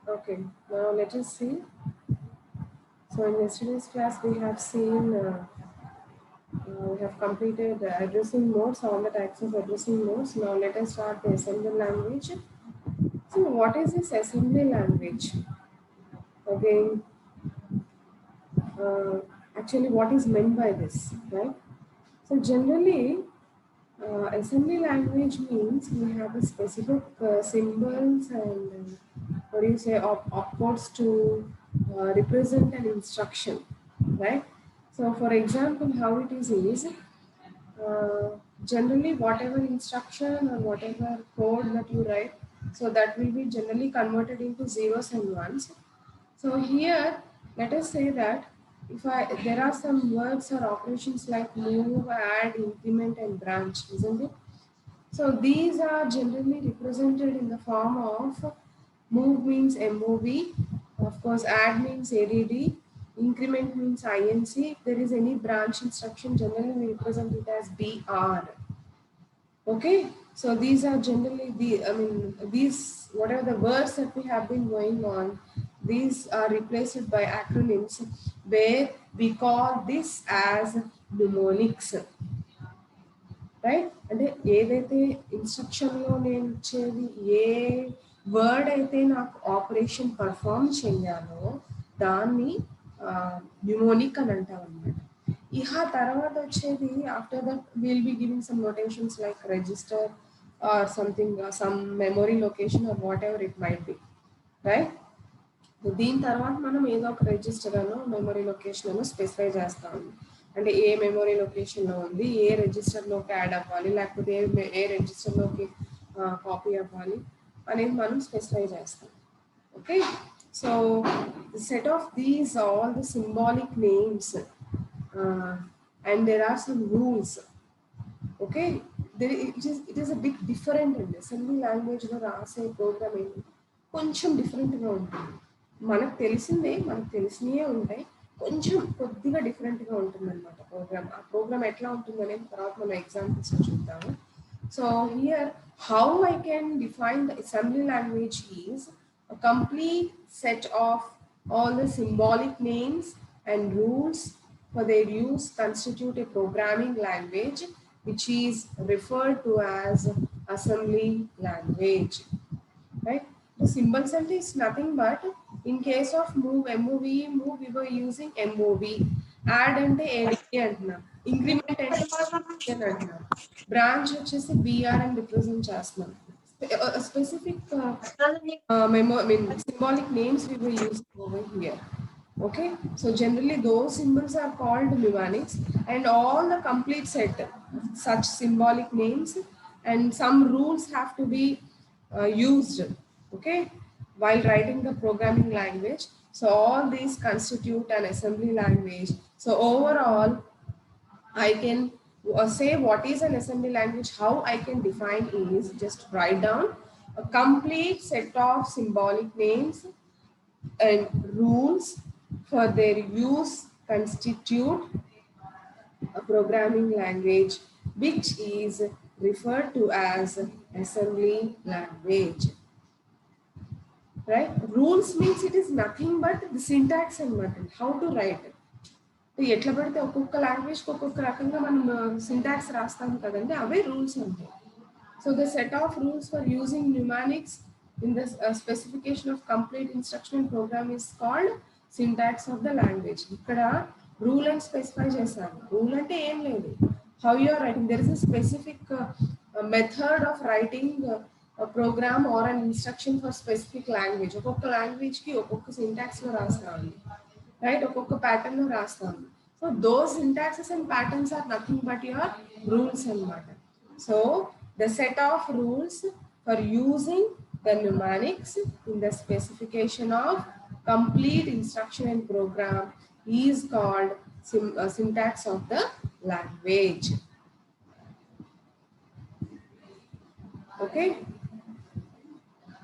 Okay, now let us see. So in yesterday's class, we have completed addressing modes, all the types of addressing modes. Now let us start the assembly language. So what is this assembly language? Again, uh, actually, what is meant by this, right? So generally, assembly language means we have a specific symbols and what do you say opcodes to represent an instruction, right? So for example, how it is uh, generally whatever instruction or whatever code that you write, so that will be generally converted into zeros and ones. So here, let us say that if there are some words or operations like move, add, increment, and branch, isn't it? So these are generally represented in the form of move means MOV, of course add means ADD, increment means INC. If there is any branch instruction, generally we represent it as BR. Okay, so these are generally these whatever the words that we have been going on, these are replaced by acronyms where we call this as mnemonics, right అంటే ఏదైతే ఇన్స్ట్రక్షన్లో నేను ఇచ్చేది ఏ word అయితే నాకు operation perform చేయాలో దాన్ని mnemonic అని అంటాం అనమాట. ఇహ తర్వాత వచ్చేది after that will be giving some notations like register or something some memory location or what ever it might be, right? దీని తర్వాత మనం ఏదో ఒక రిజిస్టర్ అనో మెమరీ లొకేషన్ అనో స్పెసిఫై చేస్తాము. అంటే ఏ మెమరీ లొకేషన్లో ఉంది, ఏ రిజిస్టర్లోకి యాడ్ అవ్వాలి, లేకపోతే ఏ రిజిస్టర్లోకి కాపీ అవ్వాలి అనేది మనం స్పెసిఫై చేస్తాం. Okay, so set of these all the symbolic names and there are some rules. Okay, it is a big different అండి. అసెంబ్లీ లాంగ్వేజ్లో రాసే ప్రోగ్రామ్ ఏంటి కొంచెం డిఫరెంట్గా ఉంటుంది. మనకు తెలిసినవే ఉంటాయి, కొంచెం కొద్దిగా డిఫరెంట్గా ఉంటుంది అనమాట ప్రోగ్రామ్. ఆ ప్రోగ్రామ్ ఎట్లా ఉంటుంది అనేది తర్వాత మనం ఎగ్జాంపుల్స్ చూద్దాము. So here how I can define the assembly language is a complete set of all the symbolic names and rules for their use constitute a programming language which is referred to as assembly language, right? The symbols and is nothing but in case of move MOV, move we were using MOV, add and AD అంటున్నాం, increment అంటే అంటున్నాం, branch వచ్చేసి BR అని represent చేస్తున్నాం. Specific symbolic names we were using over here. Okay, so generally those symbols are called mnemonics, and all the complete set such symbolic names and some rules have to be used, okay, while writing the programming language. So all these constitute an assembly language. So overall I can say what is an assembly language, how I can define is just write down a complete set of symbolic names and rules for their use constitute a programming language which is referred to as assembly language. Right? Rules means it is nothing but the syntax and method, how to write it. ఎట్లా పడితే ఒక్కొక్క లాంగ్వేజ్కి ఒక్కొక్క రకంగా మనం syntax రాస్తాం కదండి, అవే రూల్స్ ఉంటాయి. So the set of rules for using mnemonics in the specification of complete instructional program is called syntax of the language. ఇక్కడ రూల్ అని స్పెసిఫై చేశాను. రూల్ అంటే ఏం లేదు, how you are writing, there is a specific method of writing program or an instruction for specific language. ఒక్కొక్క లాంగ్వేజ్కి ఒక్కొక్క సింటాక్స్లో రాస్తాను, right? ఒక్కొక్క ప్యాటర్న్ లో రాస్తాము. So those syntaxes and patterns are nothing but your rules అన్నమాట. So the set of rules for using the mnemonics in the specification of complete instruction and program is called syntax of the language. Okay,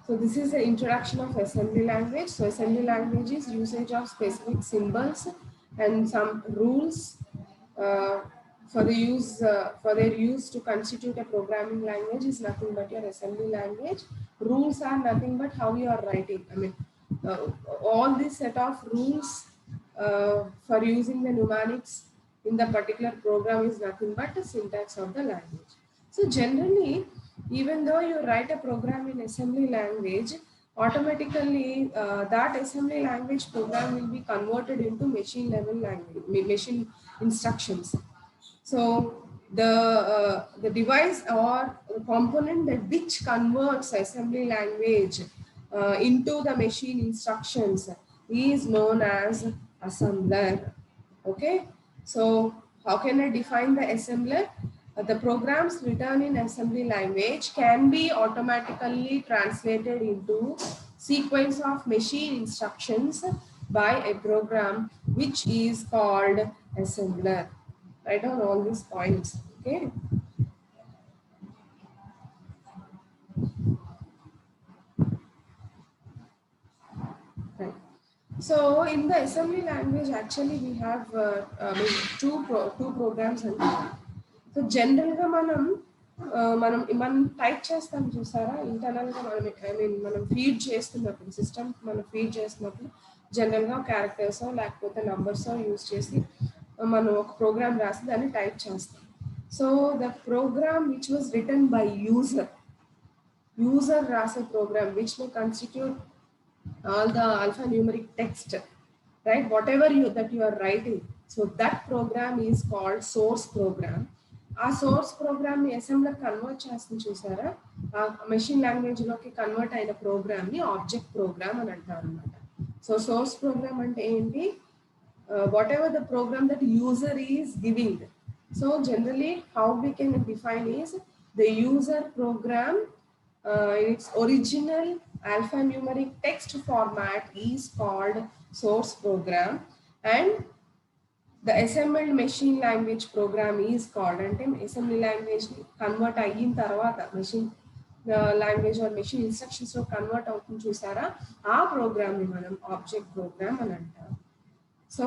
so this is the introduction of assembly language. So assembly language is usage of specific symbols and some rules for their use to constitute a programming language is nothing but your assembly language. Rules are nothing but how you are writing. I mean, uh, all this set of rules for using the mnemonics in the particular program is nothing but the syntax of the language. So generally, even though you write a program in assembly language, automatically that assembly language program will be converted into machine level language, machine instructions. So the device or the component that which converts assembly language into the machine instructions is known as assembler. Okay, so how can I define the assembler? The programs written in assembly language can be automatically translated into sequence of machine instructions by a program which is called assembler. Write down all these points. Okay. Right. So in the assembly language, actually we have two programs and so general గా మనం type చేస్తాం చూసారా internal గా మనం మనం feed చేస్తున్నప్పుడు system మనం feed చేస్తున్నప్పుడు జనరల్ గా క్యారెక్టర్స్ లేకపోతే నంబర్స్ యూజ్ చేసి మనం ఒక ప్రోగ్రామ్ రాసి దాన్ని టైప్ చేస్తాం. So the program which was written by user rasa program which may constitute all the alphanumeric text, right? Whatever that you are writing, so that program is called source program. ఆ source programme ని assembler convert చేస్తుంది చూసారా, ఆ machine language లోకి convert అయిన programme ని object programme అని అంటారు అనమాట. సో సోర్స్ ప్రోగ్రామ్ అంటే ఏంటి? Whatever the program that user is giving. So generally how we can define is the user program in its original alphanumeric text format is called source program, and the assembled machine language program is called, అంటే assembly language convert అయిన తర్వాత machine language or machine instructions లో convert అవుతుంది చూసారా, ఆ programme ని మనం object programme అని అంటాం. So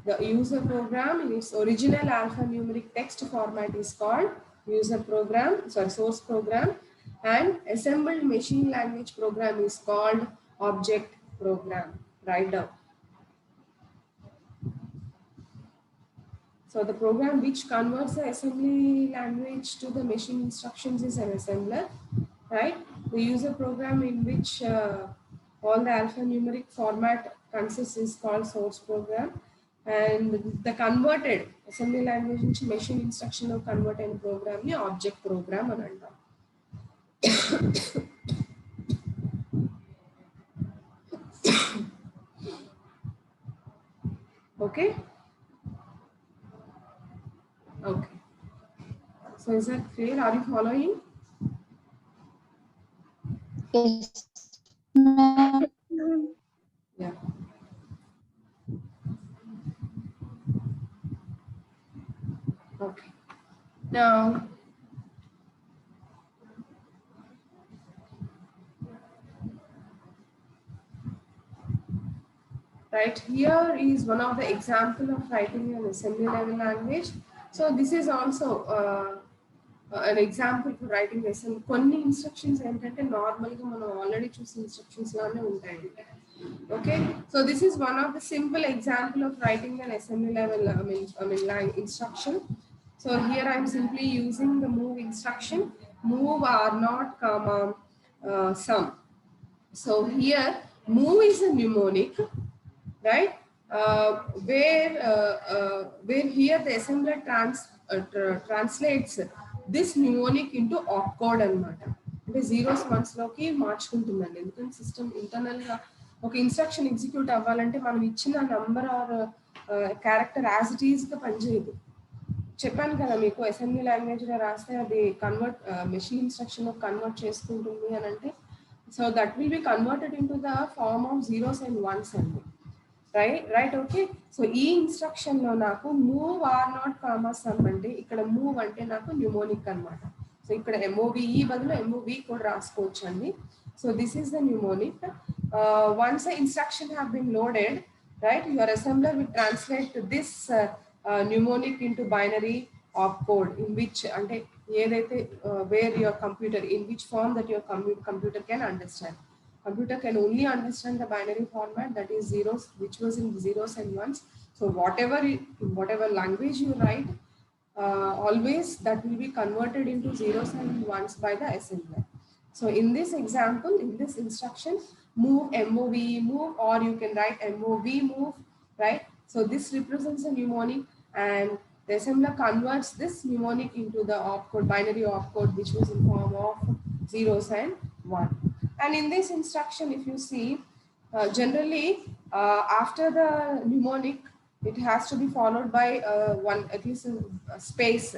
the user program in its original alphanumeric text format is called source program, and assembled machine language program is called object program. Write down. So the program which converts the assembly language to the machine instructions is an assembler, right? The user program in which all the alphanumeric format consists is called source program, and the converted assembly language నుంచి machine instruction లో convert అయిన program ని object program అని అంటాం. Okay. Okay. So is that clear? Are you following? Yes. Yeah. Okay. Now, right here is one of the example of writing an assembly level language. So this is also an example for writing assembly. కొన్ని instructions ఏంటంటే normal గా మనం already చూసిన instructions లానే ఉంటాయి. Okay, so this is one of the simple example of writing an assembly level instruction. So here I am simply using the move instruction, move are not comma sum. So here move is a mnemonic, right? Where here the assembler translates this mnemonic into opcode అన్నమాట. అంటే zeros once లోకి మార్చుకుంటుందండి, ఎందుకంటే system internal గా ఒక instruction execute అవ్వాలంటే మనం ఇచ్చిన number or character as it is గా పనిచేయదు. చెప్పాను కదా మీకు, అసెంబ్లీ లాంగ్వేజ్ లో రాస్తే అది కన్వర్ట్ మెషిన్ ఇన్స్ట్రక్షన్ లో కన్వర్ట్ చేసుకుంటుంది అని అంటే, so that will be converted in to the form of zeros and ones అండి. Right okay. సో ఈ ఇన్స్ట్రక్షన్ లో నాకు move R naught comma sum అంటే ఇక్కడ మూవ్ అంటే నాకు న్యూమోనిక్ అనమాట. సో ఇక్కడ ఎంఓవిఈ బదులు ఎంఓవి కూడా రాసుకోవచ్చు అండి. So this is the mnemonic. Once the instruction have bin loaded, right, your assembler will translate this mnemonic into binary of code in which, అంటే ఏదైతే where your computer, in which form that your computer can understand. Computer can only understand the binary format, that is zeros, which was in zeros and ones. So whatever language you write, always that will be converted into zeros and ones by the assembler. So in this example, in this instruction, move MOV move, or you can write MOV move, right? So this represents a mnemonic, and the assembler converts this mnemonic into the opcode, binary opcode, which was in form of zeros and one. And in this instruction, if you see, generally after the mnemonic, it has to be followed by one, at least a space.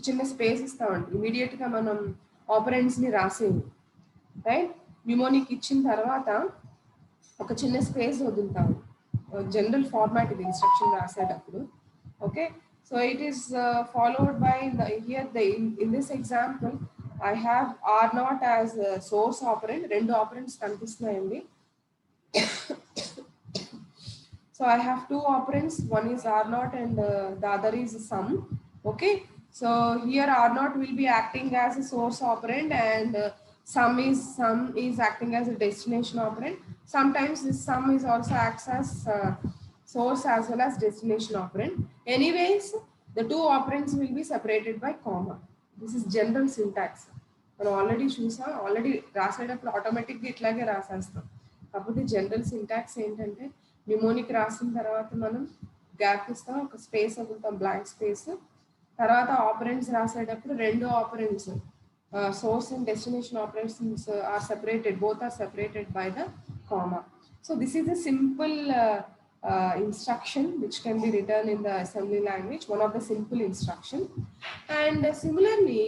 చిన్న space ఇస్తామండి ఇమీడియట్గా మనం ఆపరెంట్స్ని రాసేవి, right? Mnemonic ఇచ్చిన తర్వాత ఒక చిన్న space వదులుతాము. General format ఇది ఇన్స్ట్రక్షన్ రాసేటప్పుడు. Okay, so it is followed by the here the in this example I have or not as source operand. రెండు ఆపరెంట్స్ కనిపిస్తున్నాయండి. So I have two operands, one is R0 and the other is sum. Okay, so here R0 will be acting as a source operand, and sum is acting as a destination operand. Sometimes this sum is also acts as source as well as destination operand. Anyways, the two operands will be separated by comma. This is general syntax. మనం already చూసాం, already రాసేటప్పుడు ఆటోమేటిక్గా ఇట్లాగే రాసేస్తాం. కాకపోతే general syntax ఏంటంటే mnemonic రాసిన తర్వాత మనం గ్యాప్ ఇస్తాం, ఒక స్పేస్ వదులుతాం, బ్లాంక్ స్పేస్. తర్వాత ఆపరెంట్స్ రాసేటప్పుడు రెండు operands source and destination operations are separated, both are separated by the comma. So this is a simple instruction which can be written in the assembly language, one of the simple instruction. And similarly,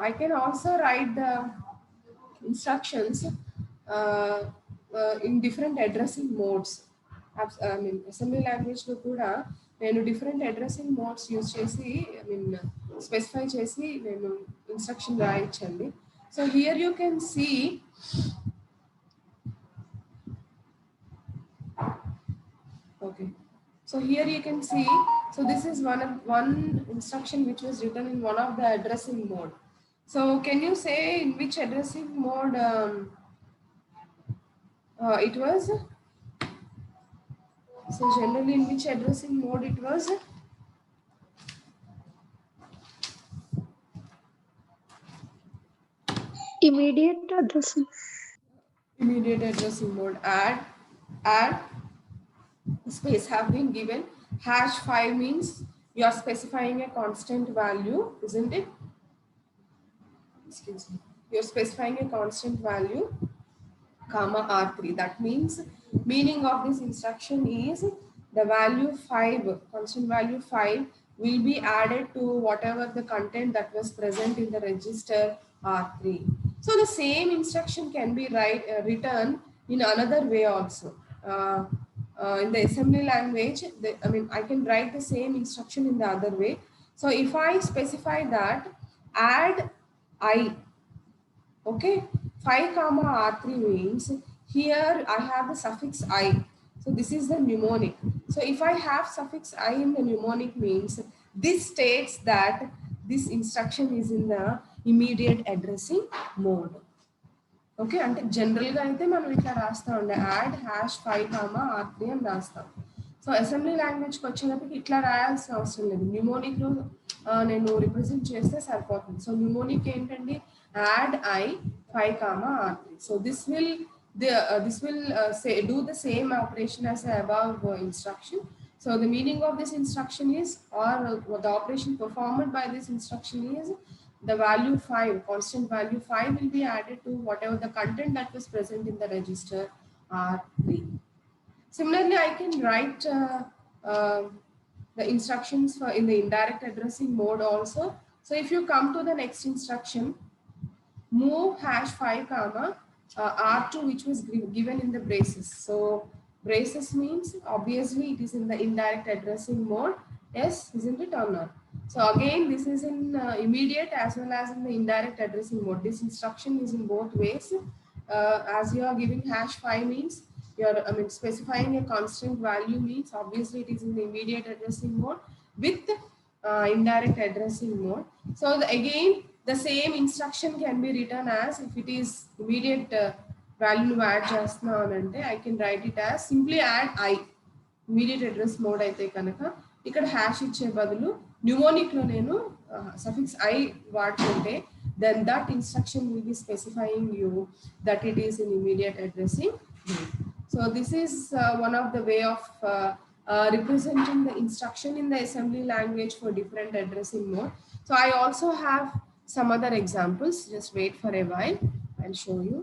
I can also write the instructions in different addressing modes. I mean, assembly language lo kuda nenu different addressing modes use chesi, I mean, specify chesi nenu instruction rayichandi. So here you can see okay, so here you can see, so this is one instruction which was written in one of the addressing mode. So can you say in which addressing mode it was? So generally in which addressing mode it was? Immediate addressing. Immediate addressing mode. Add space have been given. #5 means you are specifying a constant value, isn't it? Excuse me. You're specifying a constant value, comma R3. That means meaning of this instruction is the value 5, constant value 5 will be added to whatever the content that was present in the register R3. So the same instruction can be written in another way also. In the assembly language, I can write the same instruction in the other way. So if I specify that add I, okay, 5 comma R3 means here I have the suffix I. So this is the mnemonic. So if I have suffix I in the mnemonic means this states that this instruction is in the immediate addressing mode. Okay, అంటే జనరల్గా అయితే మనం ఇట్లా రాస్తా ఉండే add #5 comma R3 అని రాస్తాం. So assembly లాంగ్వేజ్కి వచ్చేటప్పటికి ఇట్లా రాయాల్సిన అవసరం లేదు, న్యూమోనిక్లో నేను రిప్రజెంట్ చేస్తే సరిపోతుంది. సో న్యూమోనిక్ ఏంటండి, add I 5 comma R3. So this will say do the same operation as the above instruction. So the meaning of this instruction is, or the operation performed by this instruction is, the value 5, constant value 5 will be added to whatever the content that was present in the register R3. Similarly, I can write the instructions for in the indirect addressing mode also. So if you come to the next instruction, move #5 comma R2, which was given in the braces. So braces means obviously it is in the indirect addressing mode. Yes, isn't it or not? So again, this is in immediate as well as in the indirect addressing mode. This instruction is in both ways. As you are giving #5 means you are specifying a constant value means obviously it is in the immediate addressing mode with indirect addressing mode. So again, the same instruction can be written as, if it is immediate వాల్యూను add చేస్తున్నాను అని అంటే I can write it as simply add I. Immediate address mode అయితే కనుక ఇక్కడ hash ఇచ్చే బదులు న్యూమోనిక్లో నేను సఫిక్స్ ఐ వాడుతుంటే then that instruction will be specifying you that it is in immediate addressing mode. So this is one of the way of representing the instruction in the assembly language for different addressing mode. So I also have some other examples. Just wait for a while. I'll show you.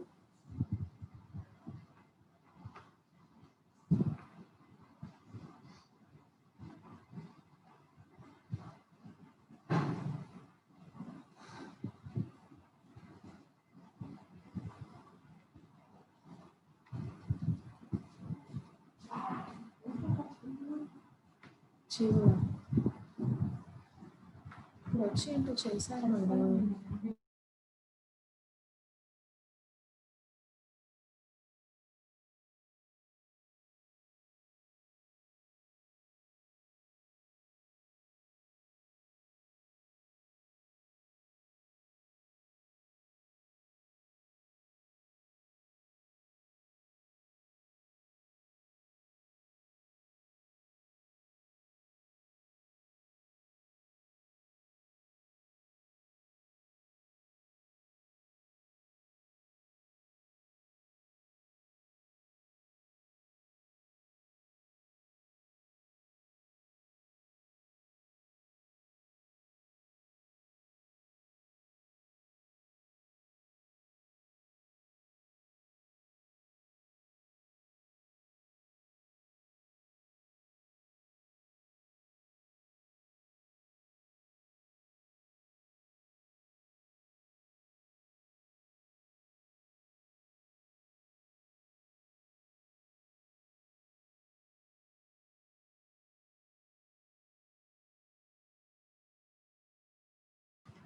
వచ్చి ఏంటో చేశారు madam.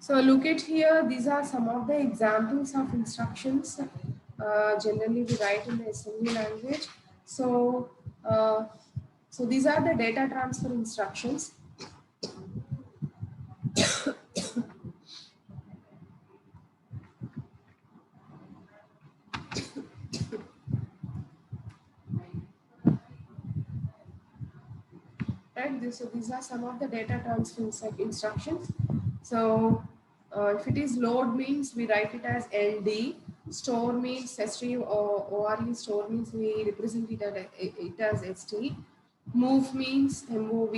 So look at here, these are some of the examples of instructions generally we write in the assembly language. So these are the data transfer instructions. Right, so these are some of the data transfer instructions. So if it is load means we write it as LD, store means ST or ORE, store means we represent it as ST, move means MOV,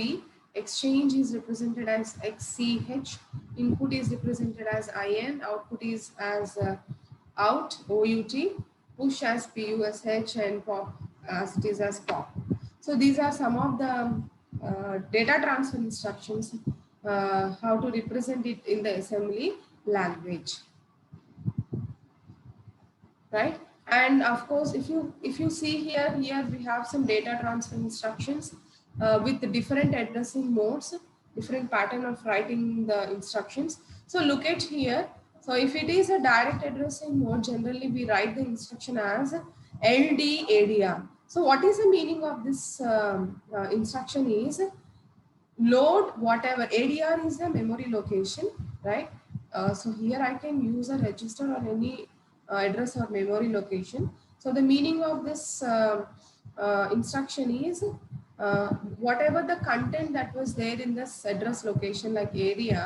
exchange is represented as XCH, input is represented as IN, output is as out, OUT, push as PUSH, and pop as it is as pop. So these are some of the data transfer instructions, how to represent it in the assembly language, right? And of course, if you see here we have some data transfer instructions with the different addressing modes, different pattern of writing the instructions. So look at here. So if it is a direct addressing mode, generally we write the instruction as LDADR. So what is the meaning of this instruction is load whatever. ADR is the memory location, right? So here I can use a register or any address or memory location. So the meaning of this instruction is whatever the content that was there in this address location like area,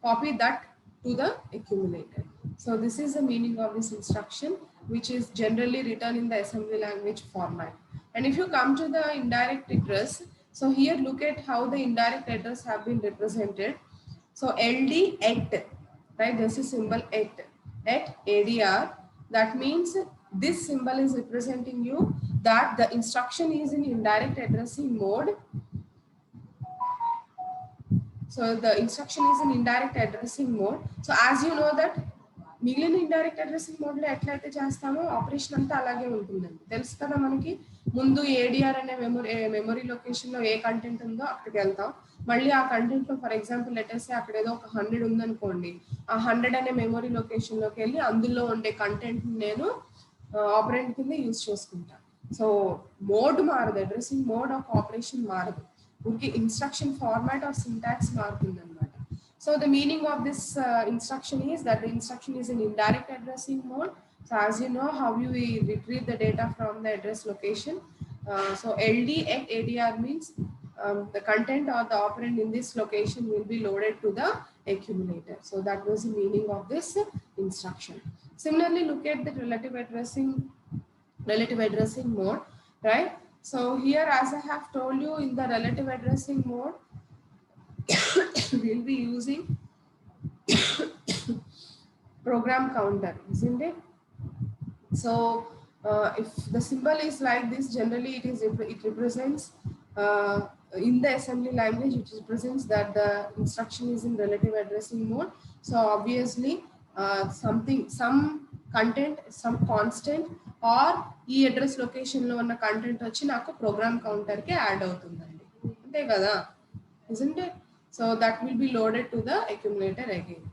copy that to the accumulator. So this is the meaning of this instruction, which is generally written in the assembly language format. And if you come to the indirect address, so here look at how the indirect address have been represented. So LD at, right? This is symbol at ADR. That means this symbol is representing you that the instruction is in indirect addressing mode. So the instruction is in indirect addressing mode. So as you know that మిగిలిన indirect addressing mode లో ఎట్లయితే చేస్తామో operation అంతా అలాగే ఉంటుందండి. తెలుసు కదా మనకి, ముందు ఏడిఆర్ అనే మెమరీ లొకేషన్ లో ఏ కంటెంట్ ఉందో అక్కడికి వెళ్తాం. మళ్ళీ ఆ కంటెంట్ లో ఫర్ ఎగ్జాంపుల్ లెటర్స్ అక్కడ ఏదో ఒక 100 ఉందనుకోండి, ఆ 100 అనే మెమరీ లొకేషన్ లోకి వెళ్ళి అందులో ఉండే కంటెంట్ నేను ఆపరెంట్ కింద యూజ్ చేసుకుంటాను. సో మోడ్ మారదు, అడ్రసింగ్ మోడ్ ఆఫ్ ఆపరేషన్ మారదు, ఊరికి ఇన్స్ట్రక్షన్ ఫార్మాట్ ఆఫ్ సింటాక్స్ మారుతుంది అనమాట. So the meaning of this instruction is that the instruction is in indirect addressing mode. So as you know, how you retrieve the data from the address location. So LD at ADR means the content or the operand in this location will be loaded to the accumulator. So that was the meaning of this instruction. Similarly, look at the relative addressing mode, right? So here, as I have told you, in the relative addressing mode, we'll be using program counter, isn't it? So if the symbol is like this, generally it represents in the assembly language, it represents that the instruction is in relative addressing mode. So obviously some content, some constant or ఈ address location లో ఉన్న content వచ్చి నాకు program counter కి add అవుతుందండి, అంతే కదా, isn't it? So that will be loaded to the accumulator again.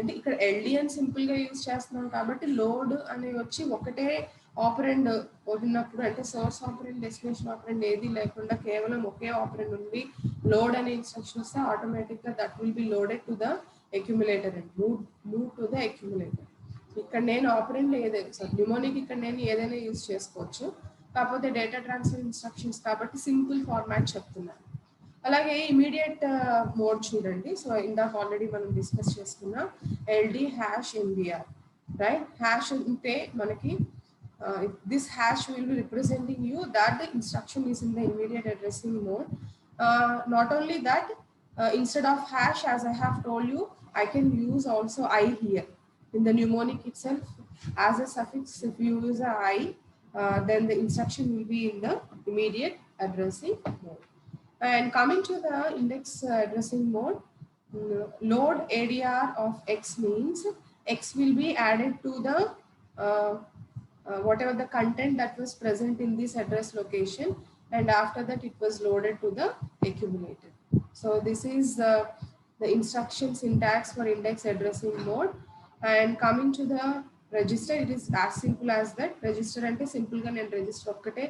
అంటే ఇక్కడ ఎల్డి అని సింపుల్ గా యూజ్ చేస్తున్నాం కాబట్టి లోడ్ అనే వచ్చి ఒకటే ఆపరెండ్ ఉన్నప్పుడు, అంటే సోర్స్ ఆపరెండ్ డెస్టినేషన్ ఆపరెండ్ ఏది లేకుండా కేవలం ఒకే ఆపరెండ్ ఉంది, లోడ్ అనే ఇన్స్ట్రక్షన్ వస్తే ఆటోమేటిక్ గా that will B loaded to the accumulator and move to the accumulator. ఇక్కడ నేను ఆపరెండ్ ఏదైనా సార్ న్యూమోనిక్ ఇక్కడ నేను ఏదైనా యూజ్ చేసుకోవచ్చు, కాకపోతే డేటా ట్రాన్స్ఫర్ ఇన్స్ట్రక్షన్స్ కాబట్టి సింపుల్ ఫార్మాట్ చెప్తున్నాను. అలాగే ఇమీడియట్ మోడ్ చూడండి. సో ఇందాక ఆల్రెడీ మనం డిస్కస్ చేసుకున్నాం LD hash MBR, right? Hash అంటే మనకి this hash will be representing you that the instruction is in the immediate addressing mode. Not only that, instead of hash, as I have told you, I can use also I here in the mnemonic itself as a suffix. If you use a I, then the instruction will be in the immediate addressing mode. And coming to the index addressing mode, load ADR of X means X will be added to the whatever the content that was present in this address location, and after that it was loaded to the accumulator. So this is the instruction syntax for index addressing mode. And coming to the register, it is as simple as that. Register ante simple ga nenu register okkate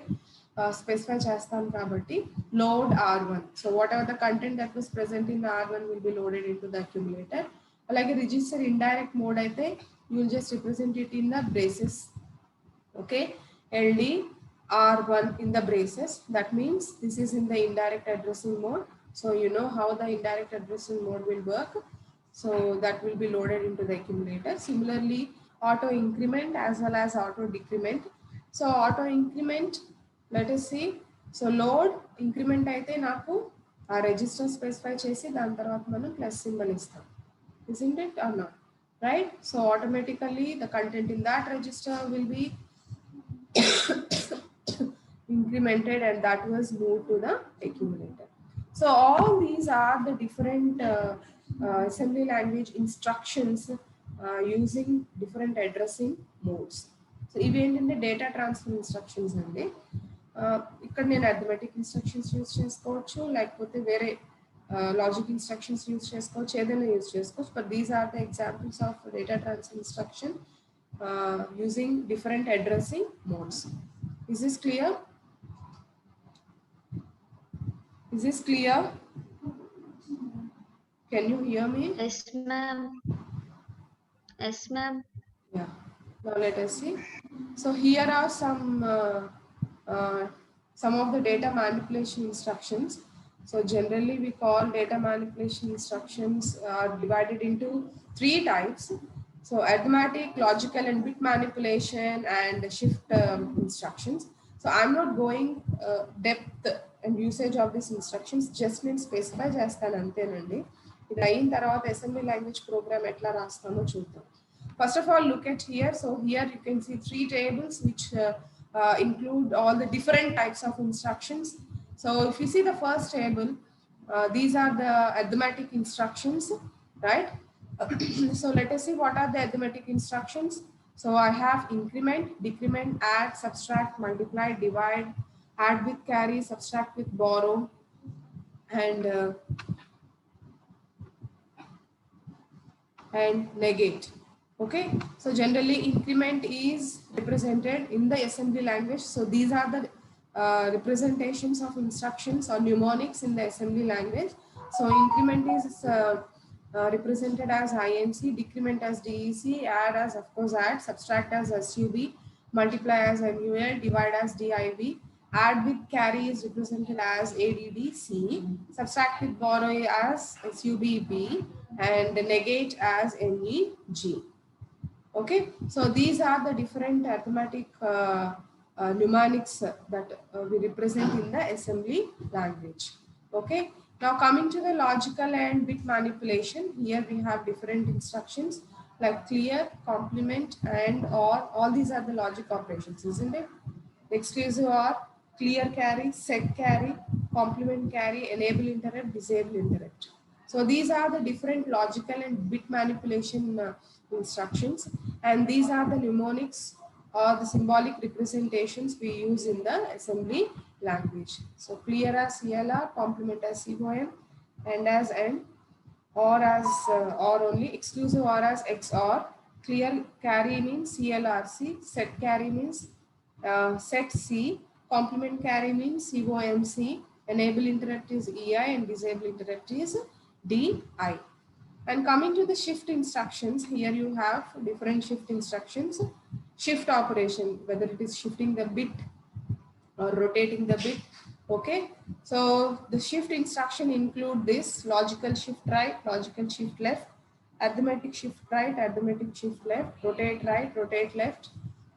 specify chestam kabatti load R1. So whatever the content that was present in the R1 will be loaded into the accumulator. Alage register indirect mode aithe you will just represent it in the braces. Okay, LD R1 in the braces. That means this is in the indirect addressing mode. So you know how the indirect addressing mode will work. So that will be loaded into the accumulator. Similarly, auto increment as well as auto decrement. So auto increment, let us see. So load increment aithe naku aa register specify chesi dan tarvata manam plus symbol istam, isn't it or not, right? So automatically the content in that register will be incremented and that was moved to the accumulator. So all these are the different assembly language instructions using different addressing modes. So ఇవేంటంటే data transfer instructions అండి. ఇక్కడ నేను arithmetic instructions use చేసుకోవచ్చు, లేకపోతే వేరే logic instructions use చేసుకోవచ్చు, ఏదైనా use చేసుకోవచ్చు. But these are the examples of data transfer instruction using different addressing modes. Is this clear? Is this clear? Can you hear me? Yes, ma'am. Yes, ma'am. Yeah. Now let us see. So here are some of the data manipulation instructions. So generally we call data manipulation instructions are divided into 3 types. So arithmetic, logical and bit manipulation and shift instructions. So I'm not going depth and usage of these instructions, just నేను specify చేస్తాను అంతేనండి. ఇది అయిన తర్వాత assembly language program ఎట్లా రాస్తామో చూద్దాం. First of all, look at here. So here you can see 3 tables which include all the different types of instructions. So if you see the first table, these are the arithmetic instructions, right? So let us see what are the arithmetic instructions. So I have increment, decrement, add, subtract, multiply, divide, add with carry, subtract with borrow, and negate. Okay, so generally increment is represented in the assembly language. So these are the representations of instructions or mnemonics in the assembly language. So increment is represented as INC, decrement as DEC, add as, of course, add, subtract as SUB, multiply as MUL, divide as DIV, add with carry is represented as ADDC, subtract with borrow as SUBB, and negate as NEG. Okay, so these are the different arithmetic mnemonics that we represent in the assembly language. Okay, now coming to the logical and bit manipulation, here we have different instructions like clear, complement, and or. All these are the logic operations, isn't it? Exclusive or, clear carry, set carry, complement carry, enable interrupt, disable interrupt. So these are the different logical and bit manipulation instructions, and these are the mnemonics or the symbolic representations we use in the assembly language. So clear as CLR, complement as COM, and as N, or as or only, exclusive or as XOR, clear carry means CLRC, set carry means set C, complement carry means COMC, enable interrupt is EI, and disable interrupt is DI. And coming to the shift instructions, here you have different shift instructions. Shift operation, whether it is shifting the bit or rotating the bit. Okay, so the shift instruction include this: logical shift right, logical shift left, arithmetic shift right, arithmetic shift left, rotate right, rotate left,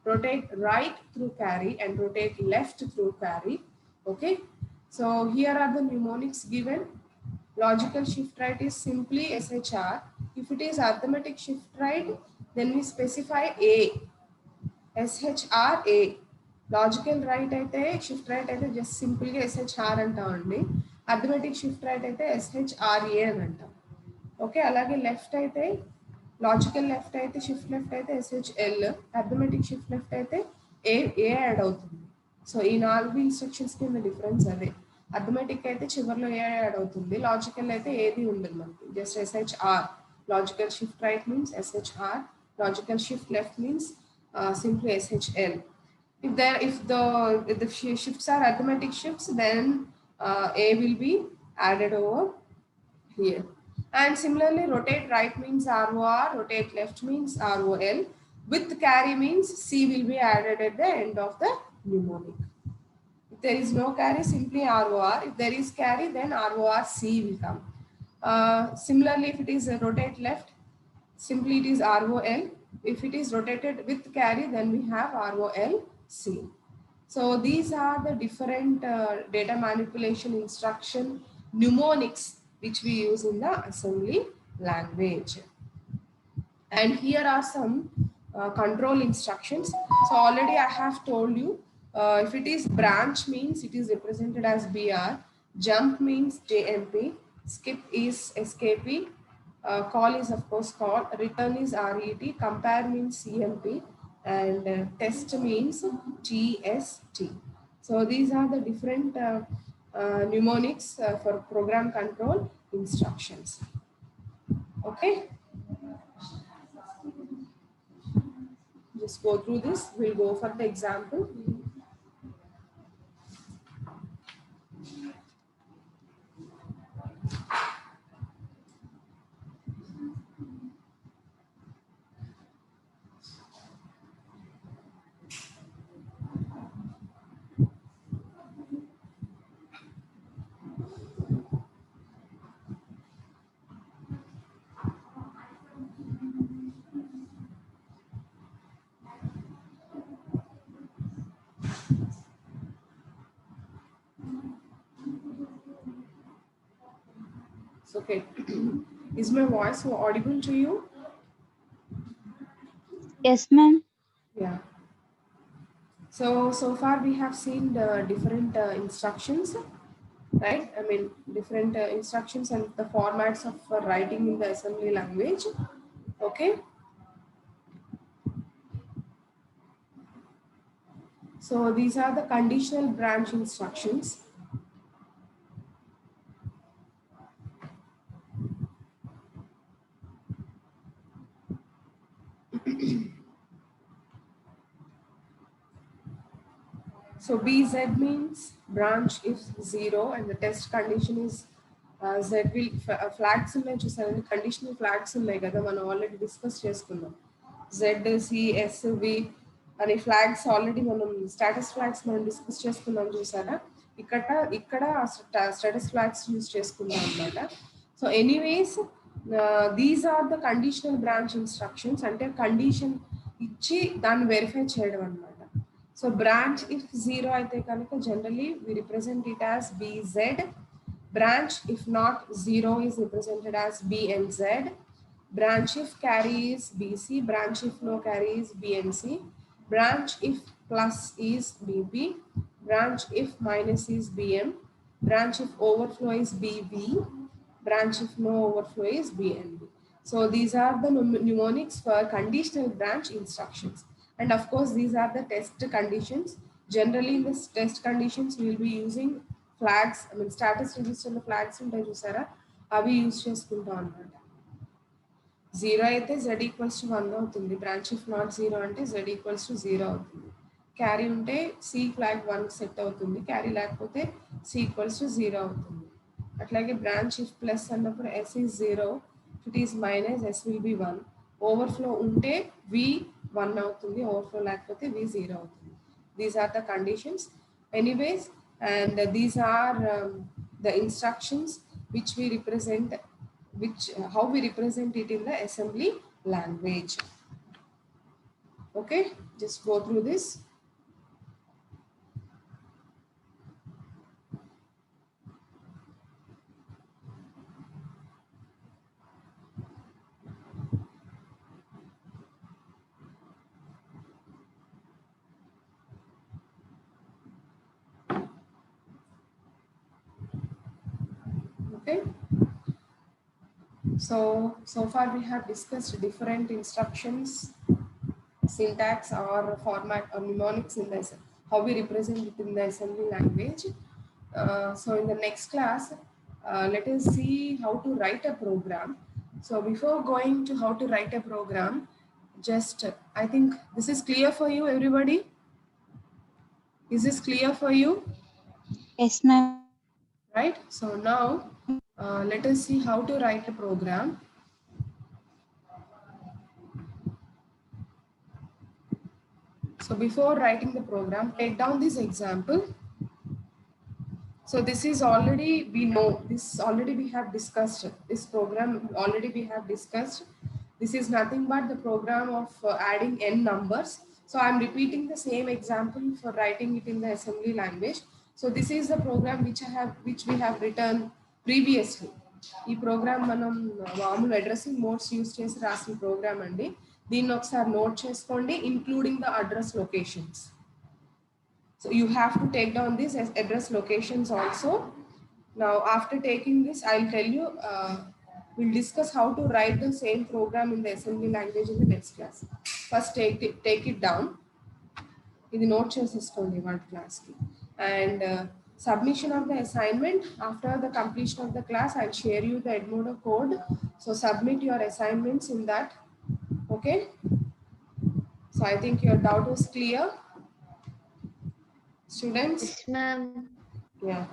rotate right through carry, and rotate left through carry. Okay, so here are the mnemonics given. Logical shift right is simply SHR. If it is arithmetic shift right, then we specify A. SHRA. Logical right అయితే shift right అయితే just సింపుల్గా SHR అంటామండి. Arithmetic shift right అయితే SHRA అని అంటాం. Okay, అలాగే left అయితే logical left అయితే షిఫ్ట్ లెఫ్ట్ అయితే SHL, అథమెటిక్ షిఫ్ట్ లెఫ్ట్ అయితే ఏ యాడ్ అవుతుంది. సో ఈ 4 ఇన్స్ట్రక్షన్స్ కింద డిఫరెన్స్ అదే. అథమెటిక్ అయితే చివరిలో ఏ యాడ్ అవుతుంది, లాజికల్ అయితే ఏది ఉండదు మనకి, just SHR. Logical shift right means SHR, logical shift left means simply SHL. If the shifts are arithmetic shifts, then A will be added over here. And similarly, rotate right means ROR, rotate left means ROL. With carry means C will be added at the end of the mnemonic. If there is no carry, simply ROR. If there is carry, then RORC will come. Similarly, if it is a rotate left, simply it is ROL. If it is rotated with carry, then we have ROLC. So these are the different data manipulation instruction mnemonics which we use in the assembly language. And here are some control instructions. So already I have told you, if it is branch means it is represented as BR, jump means JMP, skip is SKP, call is of course call, return is RET, compare means CMP, and test means TST. So these are the different mnemonics for program control instructions. Okay, just go through this. We'll go for the example. Okay, is my voice audible to you? Yes, ma'am. Yeah. So far we have seen the different instructions, right? I mean different instructions and the formats of writing in the assembly language. Okay. So these are the conditional branch instructions. So BZ means branch if 0 and the test condition is Z will flags ఉన్నాయి చూసారండి, conditional flags ఉన్నాయి కదా, మనం already discuss చేసుకున్నాం. Z CS V అనే ఫ్లాగ్స్ already మనం status flags మనం డిస్కస్ చేసుకున్నాం చూసారా. ఇక్కడ స్టేటస్ ఫ్లాగ్స్ యూజ్ చేసుకున్నాం అనమాట. So anyways these are the conditional branch instructions, అంటే కండిషన్ ఇచ్చి దాన్ని వెరిఫై చేయడం అనమాట. సో బ్రాంచ్ ఇఫ్ 0 అయితే కనుక generally we represent it as BZ. Branch if not 0 is represented as B and Z. Branch if carry is BC. Branch if no carry is BNC. Branch if plus is BP. Branch if minus is BM. Branch if overflow is BV. Branch if no overflow is BNB. So these are the mnemonics for conditional branch instructions. And of course, these are the test conditions. Generally, in the test conditions, we will be using flags, I mean status రిజిస్టర్లో flags ఉంటాయి చూసారా, అవి use చేసుకుంటాం అనమాట. 0 అయితే Z equals to 1 అవుతుంది. Branch if not 0 అంటే Z equals to 0 అవుతుంది. క్యారీ ఉంటే C ఫ్లాగ్ 1 సెట్ అవుతుంది, క్యారీ లేకపోతే C ఈక్వల్స్ టు 0 అవుతుంది. అట్లాగే బ్రాంచ్ ఇఫ్ ప్లస్ అన్నప్పుడు S is 0, it is minus S will be 1. Overflow ఉంటే V 1 అవుతుంది, ఓవర్ఫ్లో లేకపోతే V 0 అవుతుంది. These are the conditions. Anyways, and these are the instructions which we represent, how we represent it in the assembly language. Okay, just go through this. Okay, so far we have discussed different instructions, syntax or format or mnemonics in this, how we represent it in the assembly language. So in the next class, let us see how to write a program. So before going to how to write a program, just I think this is clear for you, everybody. Is this clear for you? Yes, ma'am. Right, so now let us see how to write a program. So before writing the program, take down this example. So this is already, we know this already, we have discussed this program already, we have discussed. This is nothing but the program of adding n numbers. So I'm repeating the same example for writing it in the assembly language. So this is the program which we have written previously. ఈ programme మనం మామూలు addressing modes use చేసి రాసిన programme అండి. దీన్ని ఒకసారి note చేసుకోండి, including the address locations. So you have to take down these address locations also. Now after taking this, I'll tell you, we'll discuss how to write the same program in the assembly language in the next class. First take it down. ఇది note చేసేసుకోండి వాటి క్లాస్కి. And submission of the assignment, after the completion of the class, I'll share you the Edmodo code. So submit your assignments in that. Okay. So I think your doubt is clear, students. Yes, ma'am. Yeah.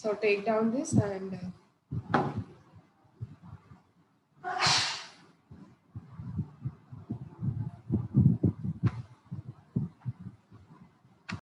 So take down this and